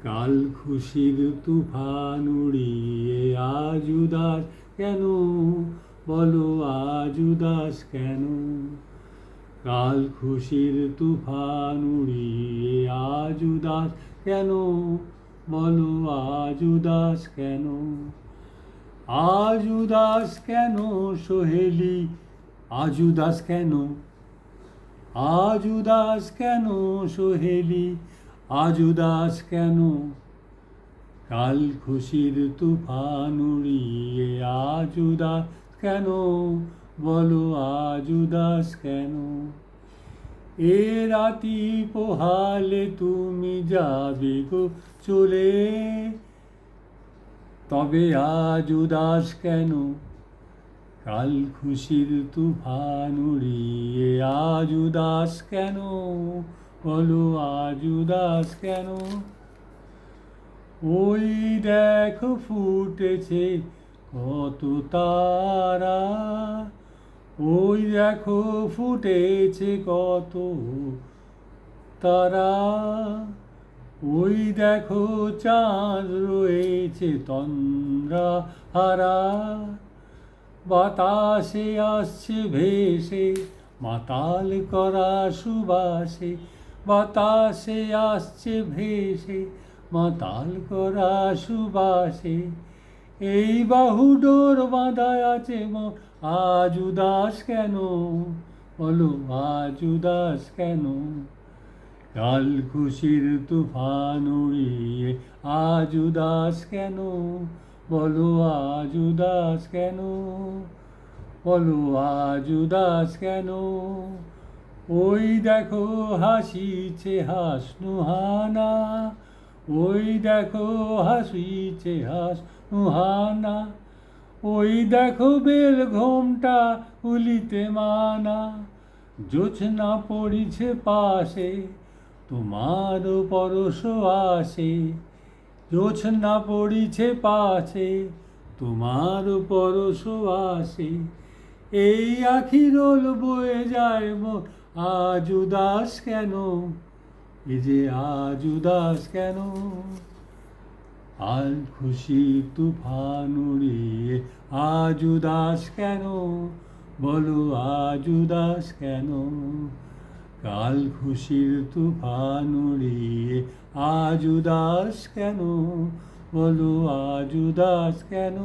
কাল খুশির তুফান উড়িয়ে আজ উদাস কেন, বলো আজ উদাস কেন? কাল খুশির তুফান উড়িয়ে আজ উদাস কেন, বলো আজ উদাস কেন? আজ উদাস কেন সোহেলি, আজ উদাস কেন? আজ উদাস কেন সোহেলি, আজ উদাস কেন? কাল খুশির তুফান উড়িয়ে আজ উদাস কেন, বলো আজ উদাস কেন? এ রাতি পোহালে তুমি যাবে গো চলে, তবে আজ উদাস কেন? কাল খুশির তুফান উড়িয়ে আজ উদাস কেন, বলো আজ উদাস কেন? ওই দেখো ফুটেছে কত তারা, ওই দেখো ফুটেছে কত তারা, ওই দেখো চাঁদ রয়েছে তন্দ্রা হারা। বাতাসে আসছে ভেসে মাতাল করা সুবাসে, বাতাসে আসছে ভেসে মাতাল করা সুবাসে। এই বাহু ডোর বাঁধা আছে মন, আজ উদাস কেন, বলো আজ উদাস কেন? কাল খুশির তুফান উড়িয়ে আজ উদাস কেন, বলো আজ উদাস কেন? বলো আজ উদাস কেন? ওই দেখো হাসিছে হাসনুহানা, ওই দেখো হাসিছে হাসনুহানা। ওই দেখো বেল ঘোমটা উলিতে মানা, জোছনা পড়িছে পাশে তোমার পরশ আসে। জোছনা পড়িছে পাশে তোমার পরশ আসে। এই আখি রোল বয়ে যায় মোর, আজ উদাস কেন? এ যে আজ উদাস কেন? আজ খুশি তুফান উড়িয়ে আজ উদাস কেন, বলো আজ উদাস কেন? কাল খুশির তুফান উড়িয়ে আজ উদাস কেন, বলো আজ উদাস কেন?